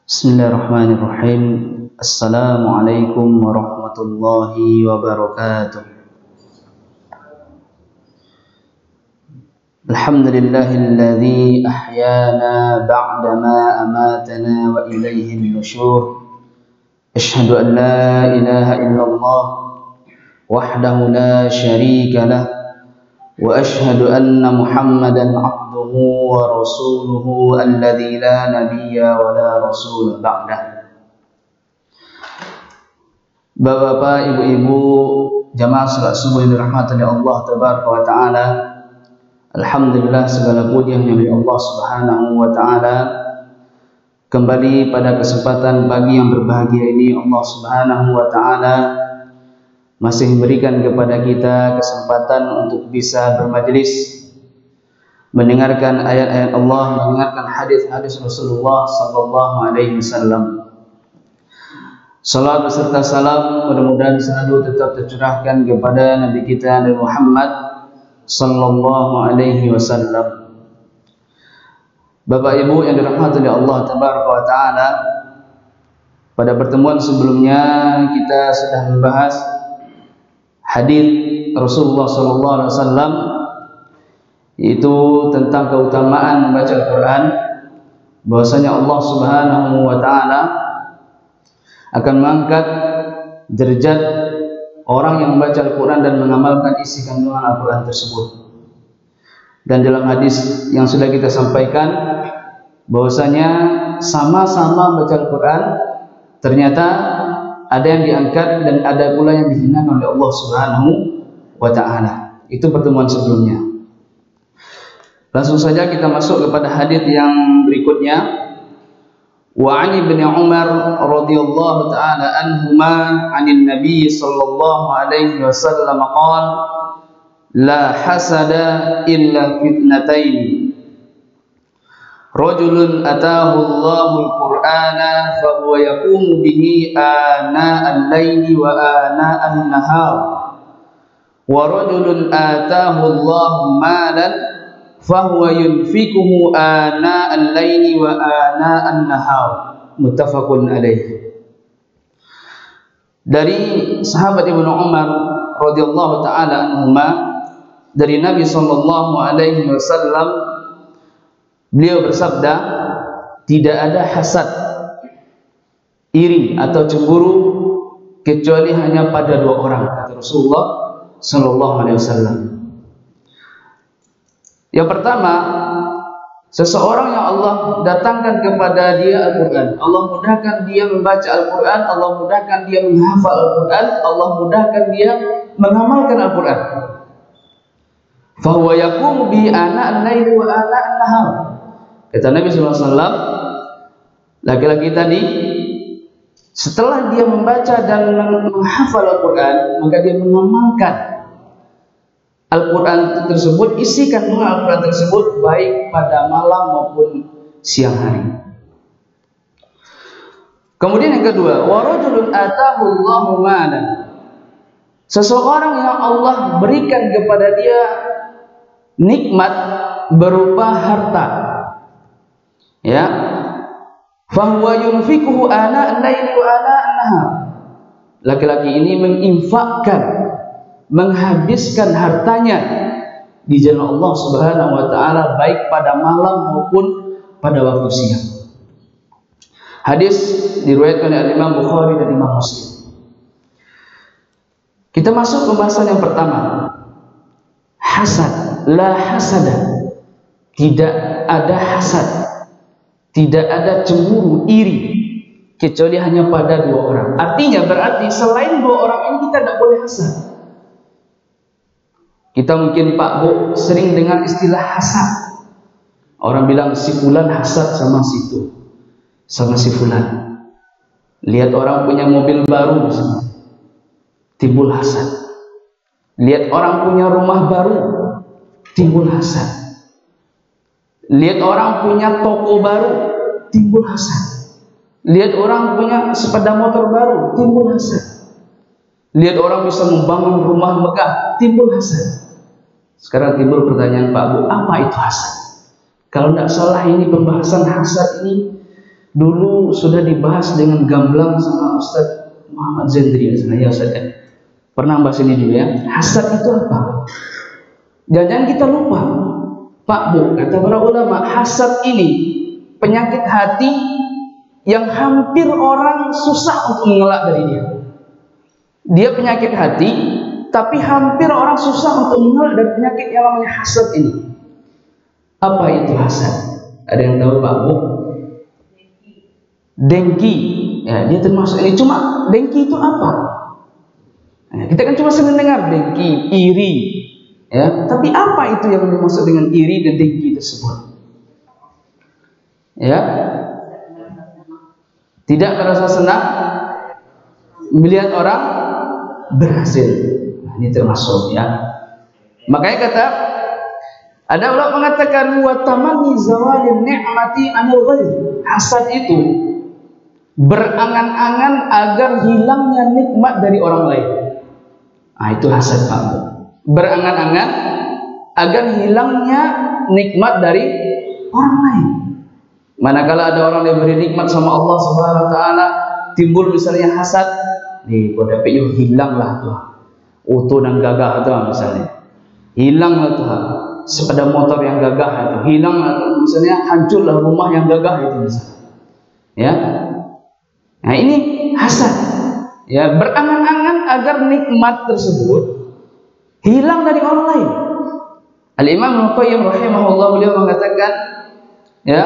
Bismillahirrahmanirrahim. Assalamualaikum warahmatullahi wabarakatuh. Alhamdulillahilladzi ahyana ba'dama amatana wa ilaihin nusyur. Asyhadu an la ilaha illallah wahdahu la syarika lah wa asyhadu anna Muhammadan abduhu wa rasuluhu alladzi la nabiyya wa la rasul ba'dah. Bapak-bapak, ibu-ibu, jamaah salat subuh yang dirahmati oleh Allah tabaraka wa taala. Alhamdulillah, segala puji hanya milik Allah Subhanahu wa taala. Kembali pada kesempatan pagi yang berbahagia ini, Allah Subhanahu wa taala masih memberikan kepada kita kesempatan untuk bisa bermajelis, mendengarkan ayat-ayat Allah, mendengarkan hadis-hadis Rasulullah sallallahu alaihi wasallam. Salat beserta salam mudah-mudahan selalu tetap tercurahkan kepada Nabi kita Nabi Muhammad sallallahu alaihi wasallam. Bapak Ibu yang dirahmati oleh Allah tabaraka wa taala, pada pertemuan sebelumnya kita sudah membahas hadis Rasulullah sallallahu alaihi wasallam, yaitu tentang keutamaan membaca Al-Quran, bahwasanya Allah Subhanahu wa taala akan mengangkat derajat orang yang membaca Al-Quran dan mengamalkan isi kandungan Al-Quran tersebut. Dan dalam hadis yang sudah kita sampaikan, bahwasanya sama-sama baca Al-Quran, ternyata ada yang diangkat dan ada pula yang dihinakan oleh Allah Subhanahu wa taala. Itu pertemuan sebelumnya. Langsung saja kita masuk kepada hadis yang berikutnya. Wa 'an Ibnu Umar radhiyallahu ta'ala anhuma 'anil Nabi sallallahu alaihi wasallam qala la hasada illa fitnatain. Rajulun atahu Allahul Qur'ana fa huwa yaqumu bihi ana al-laili wa ana an-nahar. Wa rajulun atahu Allahu malan fa huwa yunfikuhu ana al-laili wa ana an-nahar. Muttafaqun alaih. Dari sahabat Ibnu Umar radhiyallahu taala anhuma, dari Nabi sallallahu alaihi wasallam, beliau bersabda, tidak ada hasad, iri atau cemburu kecuali hanya pada dua orang, kata Rasulullah sallallahu alaihi wasallam. Yang pertama, seseorang yang Allah datangkan kepada dia Al-Quran, Allah mudahkan dia membaca Al-Quran, Allah mudahkan dia menghafal Al-Quran, Allah mudahkan dia mengamalkan Al-Quran. Fahuwa yaqumu bi ana al-laili wa ana an-nahar. Kata Nabi SAW, laki-laki tadi setelah dia membaca dan menghafal Al-Quran, maka dia mengamalkan Al-Quran tersebut, isi kandungan Al-Quran tersebut, baik pada malam maupun siang hari. Kemudian yang kedua, wa rajulun atahu Allahu malan. Seseorang yang Allah berikan kepada dia nikmat berupa harta, ya, fahuwa yunfikuhu ana al-laili wa ana an-nahar. Laki-laki ini menginfakkan, menghabiskan hartanya di jalan Allah Subhanahu wa taala, baik pada malam maupun pada waktu siang. Hadis diriwayatkan oleh Imam Bukhari dan Imam Muslim. Kita masuk pembahasan yang pertama. Hasad, la hasada. Tidak ada hasad, tidak ada cemburu, iri, kecuali hanya pada dua orang. Artinya berarti selain dua orang ini kita tidak boleh hasad. Kita mungkin Pak Bu sering dengar istilah hasad. Orang bilang si fulan hasad sama situ, sama si fulan. Lihat orang punya mobil baru misalnya, timbul hasad. Lihat orang punya rumah baru, timbul hasad. Lihat orang punya toko baru, timbul hasad. Lihat orang punya sepeda motor baru, timbul hasad. Lihat orang bisa membangun rumah megah, timbul hasad. Sekarang timbul pertanyaan, Pak Bu, apa itu hasad? Kalau tidak salah ini pembahasan hasad ini dulu sudah dibahas dengan gamblang sama Ustaz Muhammad Zendri misalnya, ya Ustaz ya. Pernah bahas ini dulu ya. Hasad itu apa? Jangan kita lupa, Pak Bu, kata para ulama, hasad ini penyakit hati yang hampir orang susah untuk mengelak dari dia. Dia penyakit hati, tapi hampir orang susah untuk mengelak dari penyakit yang namanya hasad ini. Apa itu hasad? Ada yang tahu Pak Bu? Dengki. Ya, dia termasuk ini. Cuma dengki itu apa? Nah, kita kan cuma sering dengar dengki, iri. Ya, tapi apa itu yang dimaksud dengan iri dan dengki tersebut? Ya, tidak merasa senang melihat orang berhasil. Nah, ini termasuk ya. Makanya kata ada ulama mengatakan wa tamanni zawalin ni'mati anil ghair. Hasad itu berangan-angan agar hilangnya nikmat dari orang lain. Nah, itu hasad Pak. Berangan-angan agar hilangnya nikmat dari orang lain. Manakala ada orang yang beri nikmat sama Allah Subhanahu wa taala, timbul misalnya hasad, nih kode PU hilanglah tuh. Utuh dan gagah tuh misalnya. Hilanglah tuh. Sepeda motor yang gagah itu, hilanglah tuh misalnya, hancurlah rumah yang gagah itu misalnya. Ya. Nah, ini hasad. Ya, berangan-angan agar nikmat tersebut hilang dari orang lain. Al-Imam Al-Qayyim rahimahullah, beliau mengatakan, ya,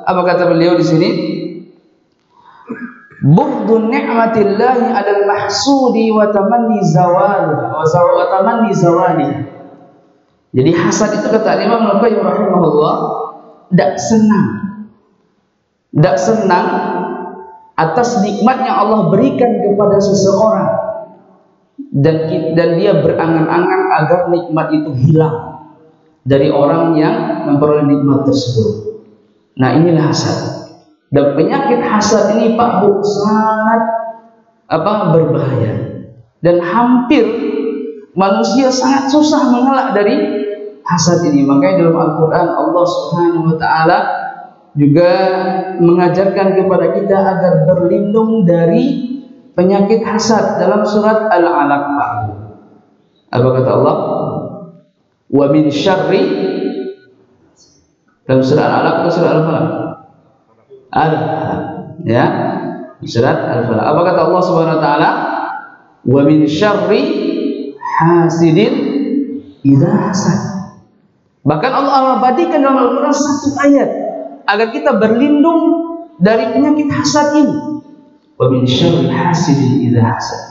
apa kata beliau di sini? Bughdun ni'matillahi 'alal mahsudi wa tamanni zawaliha wa tamanni zawaliha. Jadi hasad itu kata Imam Al-Qayyim rahimahullah, tidak senang atas nikmat yang Allah berikan kepada seseorang, dan dia berangan-angan agar nikmat itu hilang dari orang yang memperoleh nikmat tersebut. Nah, inilah hasad. Dan penyakit hasad ini Pak Bu sangat berbahaya, dan hampir manusia sangat susah mengelak dari hasad ini. Makanya dalam Al-Quran Allah Subhanahu wa ta'ala juga mengajarkan kepada kita agar berlindung dari penyakit hasad dalam surat Al-Alaq. Apa kata Allah? Wa min syarri, dalam surat Al-Alaq atau surat Al-Falaq? Al-Falaq, ya, surat Al-Falaq. Apa kata Allah Subhanahu wa ta'ala? Wa min syarri hasidin idza hasad. Bahkan Allah abadikan dalam Al-Quran satu ayat agar kita berlindung dari penyakit hasad ini. Wa min syarri hasidin idza hasad.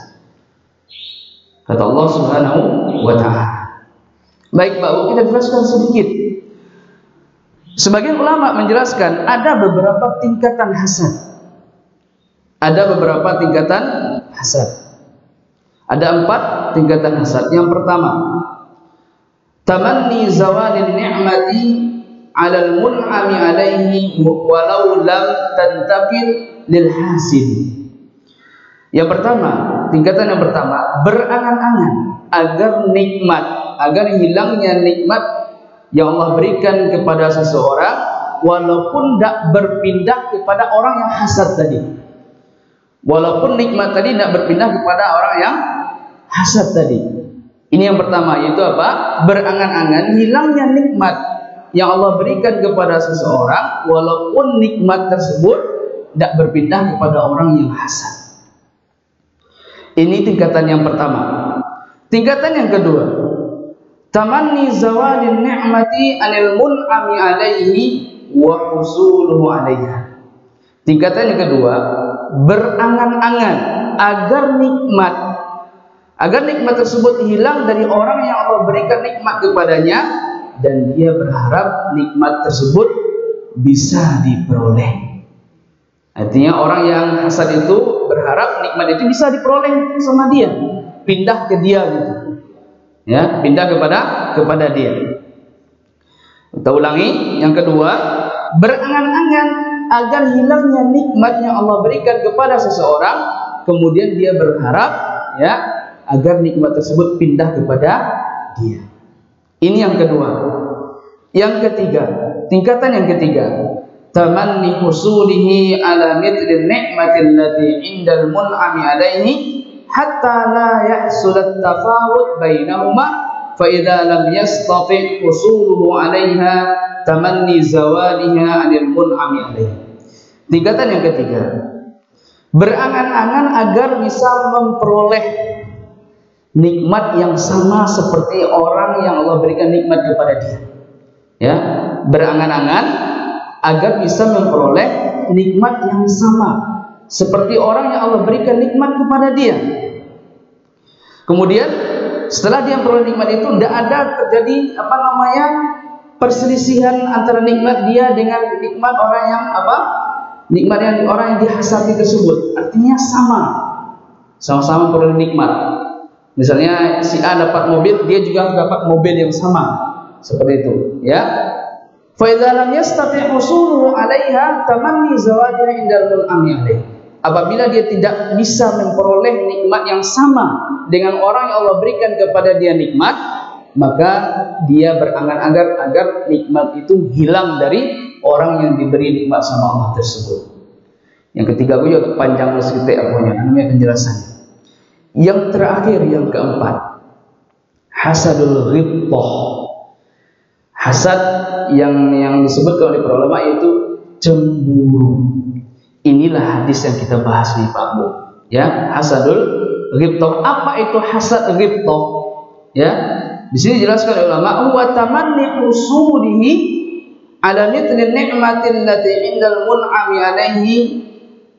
Kata Allah Subhanahu wa ta'ala. Baik Pak, kita jelaskan sedikit. Sebagian ulama menjelaskan ada beberapa tingkatan hasad. Ada beberapa tingkatan hasad. Ada 4 tingkatan hasad. Yang pertama, tamanni zawalin ni'mati 'alal mun'ami 'alaihi walau lam tantaqil lil hasid. Yang pertama, tingkatan yang pertama, berangan-angan agar hilangnya nikmat yang Allah berikan kepada seseorang walaupun tidak berpindah kepada orang yang hasad tadi. Walaupun nikmat tadi tidak berpindah kepada orang yang hasad tadi. Ini yang pertama, yaitu apa? Berangan-angan hilangnya nikmat yang Allah berikan kepada seseorang walaupun nikmat tersebut tidak berpindah kepada orang yang hasad. Ini tingkatan yang pertama. Tingkatan yang kedua, tamanni zawalin ni'mati 'anil mun'ami 'alaihi wa husuluhu 'alaiha. Tingkatan yang kedua, berangan-angan agar nikmat tersebut hilang dari orang yang Allah berikan nikmat kepadanya, dan dia berharap nikmat tersebut bisa diperoleh. Artinya orang yang hasad itu berharap nikmat itu bisa diperoleh sama dia, pindah ke dia gitu. Ya, pindah kepada dia. Kita ulangi, yang kedua, berangan-angan agar hilangnya nikmat yang Allah berikan kepada seseorang, kemudian dia berharap ya agar nikmat tersebut pindah kepada dia. Ini yang kedua. Yang ketiga, tingkatan yang ketiga, tamanni husulihi ala mithli ni'mati allati 'indal mun'ami 'alaihi hatta la yahsul at-tafawut bainahuma fa idza lam yastati' husuluhu 'alaiha tamanni zawaliha 'anil mun'ami 'alaihi. Tingkatan yang ketiga, berangan-angan agar bisa memperoleh nikmat yang sama seperti orang yang Allah berikan nikmat kepada dia. Ya, berangan-angan agar bisa memperoleh nikmat yang sama seperti orang yang Allah berikan nikmat kepada dia. Kemudian setelah dia memperoleh nikmat itu, tidak ada terjadi perselisihan antara nikmat dia dengan nikmat orang yang nikmat yang orang yang dihasati tersebut. Artinya sama-sama memperoleh nikmat. Misalnya si A dapat mobil, dia juga dapat mobil yang sama, seperti itu, ya. Fa idza lam yastati' husuluhu 'alaiha tamanni zawadiha indal mun'ami 'alaihi. Apabila dia tidak bisa memperoleh nikmat yang sama dengan orang yang Allah berikan kepada dia nikmat, maka dia berangan-angan agar nikmat itu hilang dari orang yang diberi nikmat sama Allah tersebut. Yang ketiga, gue juga panjang sedikit namanya penjelasannya. Yang terakhir, yang keempat, hasadul ghibthah. Hasad yang disebutkan oleh para ulama yaitu cemburu. Inilah hadis yang kita bahas nih Pak Bu. Ya, hasadul ghibthah. Apa itu hasad ghibthah? Ya, di sini dijelaskan oleh ulama, wa tamanni usulihi ala mithli ni'matin lati 'indal mun'ami 'alaihi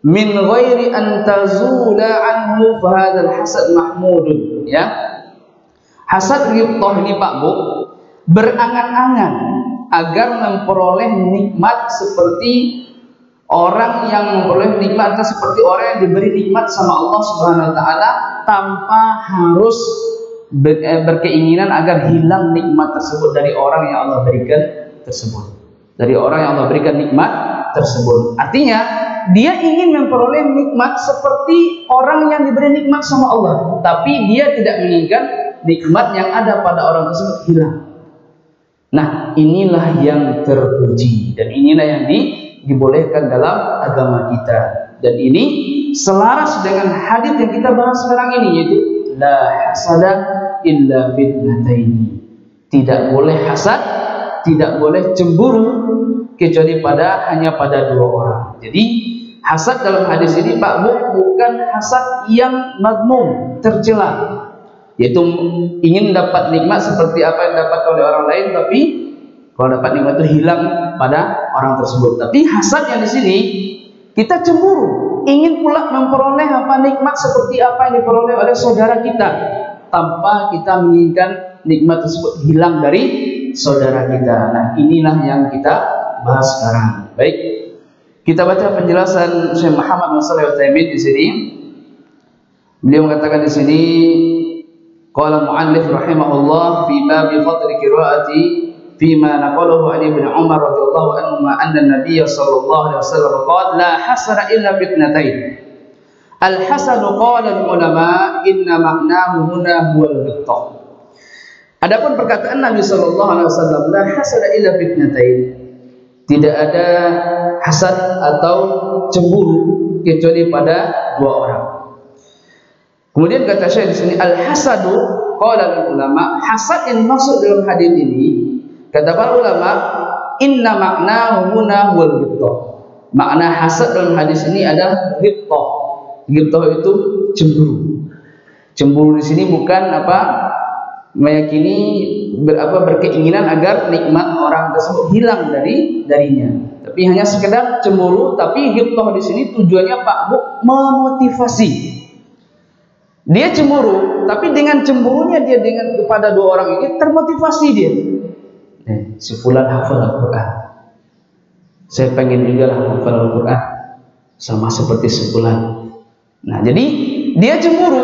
min ghairi an tazula anhu fa hadzal hasad mahmudun. Ya, hasad ghibthah ini Pak Bu, berangan-angan agar memperoleh nikmat seperti orang yang memperoleh nikmat, atau seperti orang yang diberi nikmat sama Allah Subhanahu wa taala tanpa harus berkeinginan agar hilang nikmat tersebut dari orang yang Allah berikan tersebut. Dari orang yang Allah berikan nikmat tersebut. Artinya dia ingin memperoleh nikmat seperti orang yang diberi nikmat sama Allah, tapi dia tidak menginginkan nikmat yang ada pada orang tersebut hilang. Nah, inilah yang terpuji dan inilah yang dibolehkan dalam agama kita. Dan ini selaras dengan hadis yang kita bahas sekarang ini, yaitu la hasada illa fitnataini. Tidak boleh hasad, tidak boleh cemburu kecuali hanya pada dua orang. Jadi hasad dalam hadis ini Pak Bu bukan hasad yang mazmum, tercela, yaitu ingin dapat nikmat seperti apa yang dapat oleh orang lain, tapi kalau dapat nikmat itu hilang pada orang tersebut. Tapi hasad yang di sini kita cemburu, ingin pula memperoleh nikmat seperti apa yang diperoleh oleh saudara kita, tanpa kita menginginkan nikmat tersebut hilang dari saudara kita. Nah, inilah yang kita bahas sekarang. Baik, kita baca penjelasan Syekh Muhammad bin Shalih Al-Utsaimin di sini. Beliau mengatakan di sini, qala mu'allif rahimahullah fi bab fadli qiraati fima naqalahu an Ibnu Umar radhiyallahu anhu anna an-nabiy sallallahu alaihi wasallam qala la hasada illa fitnatain. Al-hasadu qala al-ulama inna ma'nahu huna huwal ghibthah. Adapun perkataan Nabi sallallahu alaihi wasallam la hasada illa fitnatain, tidak ada hasad atau cemburu kecuali pada dua orang. Kemudian kata Syekh di sini, al-hasadu qala ulama, hasad yang masuk dalam hadis ini kata para ulama, inna ma'nahu huna wal ghibthah. Makna hasad dalam hadis ini adalah ghibthah. Ghibthah itu cemburu. Cemburu di sini bukan meyakini berkeinginan agar nikmat orang tersebut hilang darinya, tapi hanya sekedar cemburu. Tapi ghibthah di sini tujuannya Pak Bu memotivasi. Dia cemburu, tapi dengan cemburunya dia kepada dua orang ini termotivasi dia. Si fulan hafal Al-Quran, saya pengen juga hafal Al-Quran sama seperti si fulan. Nah, jadi dia cemburu,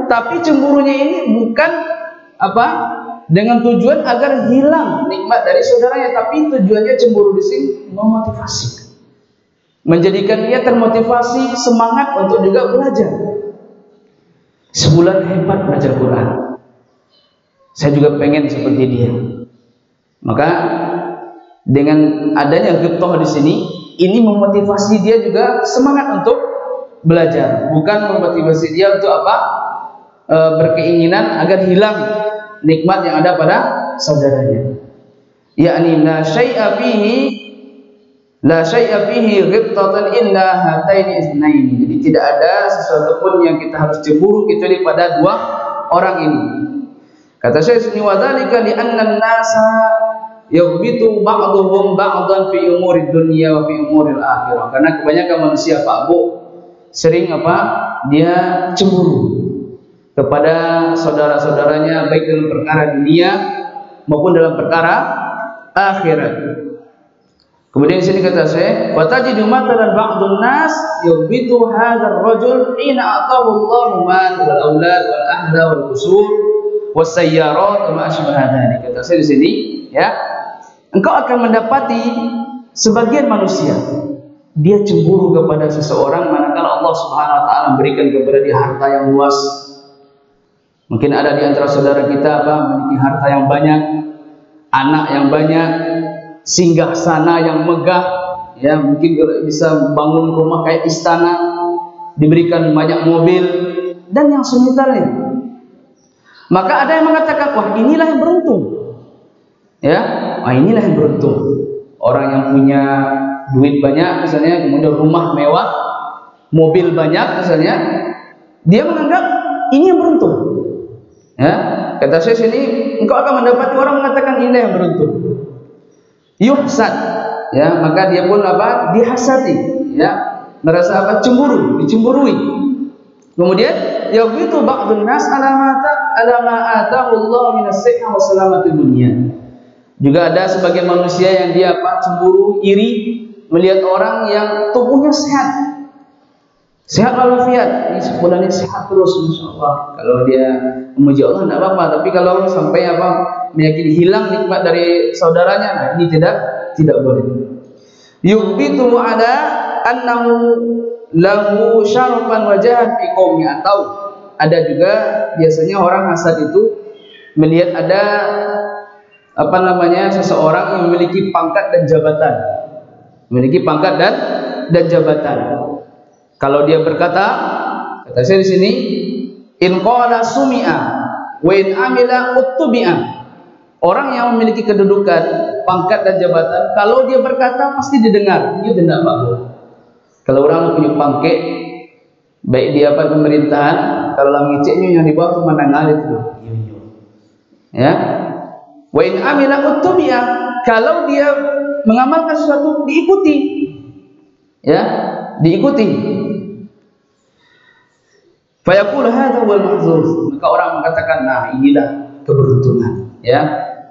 tapi cemburunya ini bukan dengan tujuan agar hilang nikmat dari saudaranya, tapi tujuannya cemburu di sini memotivasi, menjadikan dia termotivasi, semangat untuk juga belajar. Sebulan hebat belajar Quran, saya juga pengen seperti dia. Maka dengan adanya ghibthah di sini, ini memotivasi dia juga semangat untuk belajar, bukan memotivasi dia untuk apa? Berkeinginan agar hilang nikmat yang ada pada saudaranya. Yakni la syai'a fihi ghibtatan illa hataini itsnaini. Jadi tidak ada sesuatu pun yang kita harus cemburu kecuali pada dua orang ini. Kata Syekh sini, wa dzalika li anna an-nasa yaghbitu ba'dhum ba'dhan fi umuri dunya wa fi umuri al-akhirah. Karena kebanyakan manusia Pak Bu sering apa? Dia cemburu kepada saudara-saudaranya baik dalam perkara dunia maupun dalam perkara akhirat. Kemudian di sini kata saya, wa tajidu matalan ba'dun nas yubitu hadzal rajul hina atahu Allahu mal wal aulad wal ahla wal qusur was sayyarat wa ma asbaha dzalik. Kata saya di sini, ya, engkau akan mendapati sebagian manusia dia cemburu kepada seseorang manakala Allah Subhanahu wa taala memberikan kepada dia harta yang luas. Mungkin ada di antara saudara kita memiliki harta yang banyak, anak yang banyak, singgah sana yang megah, ya, mungkin bisa bangun rumah kayak istana, diberikan banyak mobil dan yang semisalnya. Maka ada yang mengatakan, wah inilah yang beruntung, ya, wah inilah yang beruntung. Orang yang punya duit banyak misalnya, kemudian rumah mewah, mobil banyak misalnya, dia menganggap ini yang beruntung. Ya, kata saya sini, engkau akan mendapati orang mengatakan ini yang beruntung. Yuhsad, ya, maka dia pun apa? Dihasati, ya, merasa apa? Cemburu, dicemburui. Kemudian, ya begitu ba'dun nas ala ma atahu Allah minas sihah wa salamatil dunya. Juga ada sebagian manusia yang dia apa? Cemburu, iri melihat orang yang tubuhnya sehat. Sehat walafiat, ini sebenarnya sehat terus, Masya Allah. Kalau dia memuji Allah tidak apa-apa, tapi kalau sampai apa meyakini hilang nikmat dari saudaranya, nah ini tidak boleh. Yubitu ada annahu lahu syarafan wajahan fi qaumi, atau ada juga biasanya orang hasad itu melihat ada apa namanya seseorang yang memiliki pangkat dan jabatan, jabatan. Kalau dia berkata, kata saya di sini, in qala sumi'a wa in amila uttubi'a. Orang yang memiliki kedudukan, pangkat dan jabatan, kalau dia berkata pasti didengar. Itu tidak bagus. Kalau orang punya pangkat, baik dia apa pemerintahan, kalau ngeceknya yang di bawah itu mendengar itu. Ya. Wa in amila uttubi'a, kalau dia mengamalkan sesuatu diikuti. Ya, diikuti. Fayaqul hadza wal mahzuz, maka orang mengatakan, nah inilah keberuntungan, ya.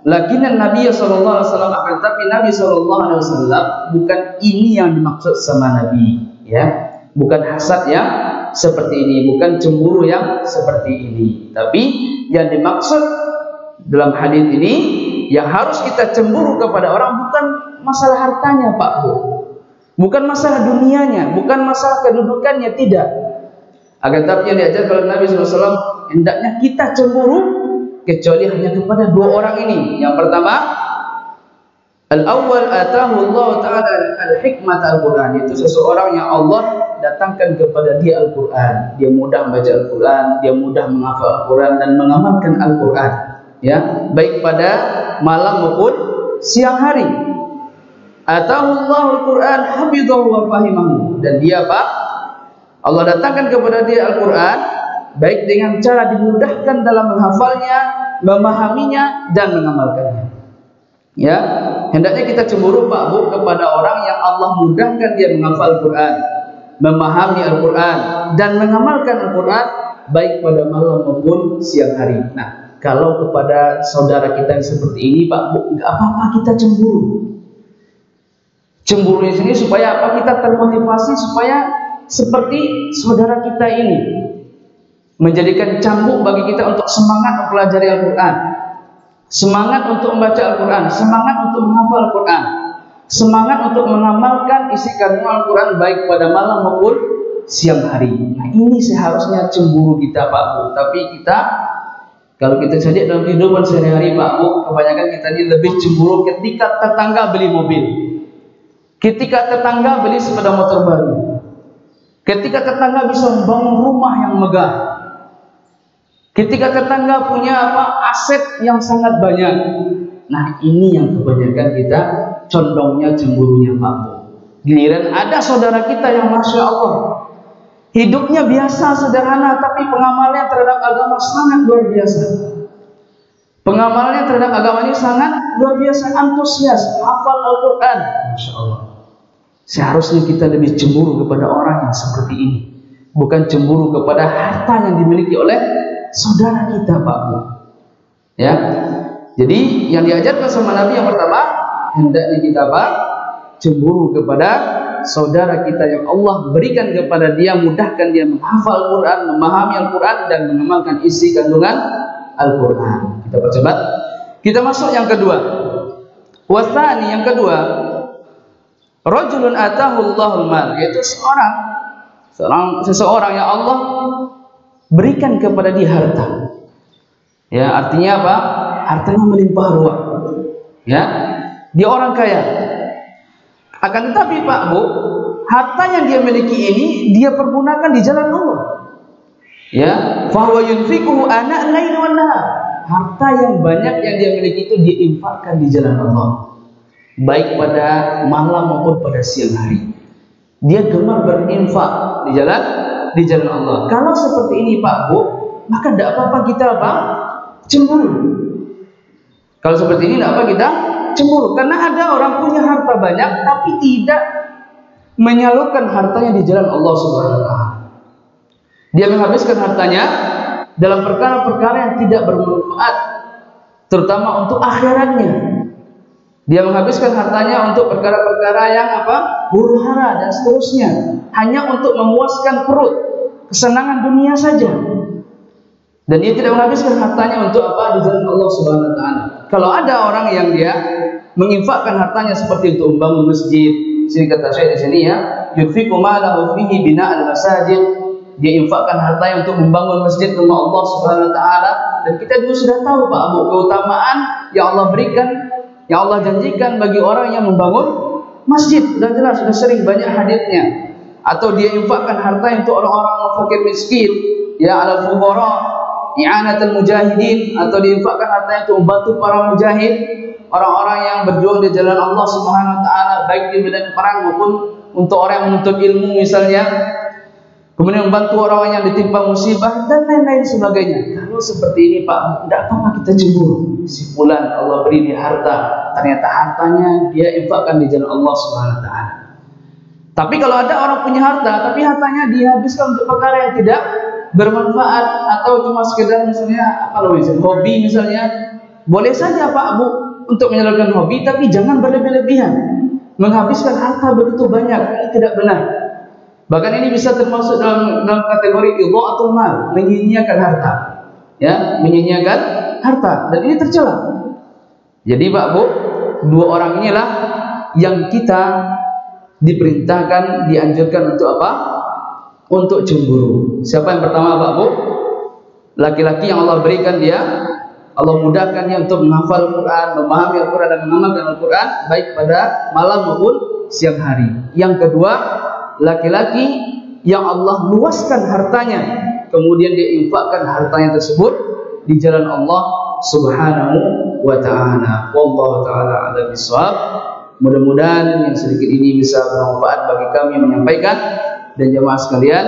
Lakinan Nabi sallallahu alaihi wasallam, akan tapi Nabi sallallahu alaihi wasallam bukan ini yang dimaksud sama Nabi, ya. Bukan hasad yang seperti ini, bukan cemburu yang seperti ini. Tapi yang dimaksud dalam hadis ini yang harus kita cemburu kepada orang bukan masalah hartanya, Pak Bu. Bukan masalah dunianya, bukan masalah kedudukannya, tidak. Agar tapi yang diajarkan oleh Nabi SAW, hendaknya kita cemburu kecuali hanya kepada dua orang ini. Yang pertama, al-awwal atahu Allah Ta'ala al-hikmat al-Quran, itu seseorang yang Allah datangkan kepada dia Al-Quran. Dia mudah membaca Al-Quran, dia mudah menghafal Al-Quran dan mengamalkan Al-Quran, ya, baik pada malam maupun siang hari. Atahu Allah Al-Quran hafidhahu wa fahimahu, dan dia apa? Allah datangkan kepada dia Al-Quran baik dengan cara dimudahkan dalam menghafalnya, memahaminya, dan mengamalkannya. Ya, hendaknya kita cemburu Pak Bu kepada orang yang Allah mudahkan dia menghafal Al-Quran, memahami Al-Quran, dan mengamalkan Al-Quran baik pada malam maupun siang hari. Nah, kalau kepada saudara kita yang seperti ini Pak Bu, nggak apa-apa kita cemburu. Cemburu di sini supaya apa? Kita termotivasi supaya seperti saudara kita ini, menjadikan cambuk bagi kita untuk semangat mempelajari Al-Quran, semangat untuk membaca Al-Quran, semangat untuk menghafal Al-Quran, semangat untuk mengamalkan isi kandungan Al-Quran baik pada malam maupun siang hari. Nah, ini seharusnya cemburu kita Pak Bu. Tapi kita, kalau kita saja dalam kehidupan sehari-hari Pak Bu, kebanyakan kita ini lebih cemburu ketika tetangga beli mobil, Ketika tetangga beli sepeda motor baru, ketika tetangga bisa membangun rumah yang megah, ketika tetangga punya aset yang sangat banyak. Nah, ini yang kebanyakan kita condongnya cemburunya Pak Bu. Giliran ada saudara kita yang Masya Allah hidupnya biasa, sederhana, tapi pengamalnya terhadap agama sangat luar biasa. Pengamalnya terhadap agama ini sangat luar biasa, antusias, hafal Al-Quran. Masya Allah. Seharusnya kita lebih cemburu kepada orang yang seperti ini, bukan cemburu kepada harta yang dimiliki oleh saudara kita Pak Bu. Ya, jadi yang diajarkan sama Nabi yang pertama, hendaknya kita cemburu kepada saudara kita yang Allah berikan kepada dia, mudahkan dia menghafal Al-Quran, memahami Al-Quran, dan mengamalkan isi kandungan Al-Quran. Kita percepat. Kita masuk yang kedua. Wasani, yang kedua, rajulun atahu Allahul mal, yaitu seseorang yang Allah berikan kepada dia harta. Ya, artinya apa? Hartanya melimpah ruah. Ya, dia orang kaya. Akan tetapi Pak Bu, harta yang dia miliki ini dia pergunakan di jalan Allah. Ya, fa huwa yunfiquhu ana al-lail wan nahar. Harta yang banyak yang dia miliki itu dia infakkan di jalan Allah, baik pada malam maupun pada siang hari. Dia gemar berinfak di jalan Allah. Kalau seperti ini Pak Bu, maka tidak apa-apa kita cemburu. Kalau seperti ini tidak apa kita cemburu, karena ada orang punya harta banyak tapi tidak menyalurkan hartanya di jalan Allah Subhanahu wa taala. Dia menghabiskan hartanya dalam perkara-perkara yang tidak bermanfaat, terutama untuk akhiratnya. Dia menghabiskan hartanya untuk perkara-perkara yang huru-hara dan seterusnya, hanya untuk memuaskan perut, kesenangan dunia saja. Dan dia tidak menghabiskan hartanya untuk di jalan Allah Subhanahu wa taala. Kalau ada orang yang dia menginfakkan hartanya seperti untuk membangun masjid, sini kata saya di sini ya, yunfiqu malahu fihi bina'al masajid. Dia infakkan hartanya untuk membangun masjid rumah Allah Subhanahu wa taala. Dan kita juga sudah tahu Pak Bu, keutamaan yang Allah berikan, yang Allah janjikan bagi orang yang membangun masjid. Sudah jelas, sudah sering banyak haditsnya. Atau dia infakkan hartanya untuk orang-orang fakir miskin, ya, alal fuqara, i'anatul mujahidin, atau diinfakkan hartanya untuk membantu para mujahid, orang-orang yang berjuang di jalan Allah Subhanahu wa taala, baik di medan perang maupun untuk orang yang menuntut ilmu misalnya. Kemudian membantu orang yang ditimpa musibah dan lain-lain sebagainya. Kalau seperti ini Pak, tidak apa-apa kita cemburu. Si fulan Allah beri dia harta, ternyata hartanya dia infakkan di jalan Allah Subhanahu wa taala. Tapi kalau ada orang punya harta, tapi hartanya dihabiskan untuk perkara yang tidak bermanfaat, atau cuma sekedar misalnya hobi misalnya, boleh saja Pak Bu untuk menyalurkan hobi, tapi jangan berlebih-lebihan. Menghabiskan harta begitu banyak, ini tidak benar. Bahkan ini bisa termasuk dalam kategori idha'atul mal, menyia-nyiakan harta. Ya, menyia-nyiakan harta, dan ini tercela. Jadi Pak Bu, dua orang inilah yang kita diperintahkan, dianjurkan untuk apa? Untuk cemburu. Siapa yang pertama Pak Bu? Laki-laki yang Allah berikan dia, Allah mudahkan dia untuk menghafal Al-Quran, memahami Al-Quran dan mengamalkan Al-Quran baik pada malam maupun siang hari. Yang kedua, laki-laki yang Allah luaskan hartanya, kemudian dia infakkan hartanya tersebut di jalan Allah Subhanahu wa taala. Wallahu taala a'lam bishawab. Mudah-mudahan yang sedikit ini bisa bermanfaat bagi kami menyampaikan, dan jemaah sekalian,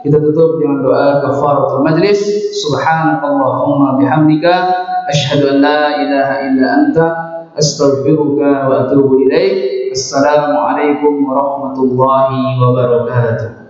kita tutup dengan doa kafaratul majlis. Subhanakallahumma bihamdika asyhadu an la ilaha illa anta astaghfiruka wa atubu ilaik. Assalamualaikum warahmatullahi wabarakatuh.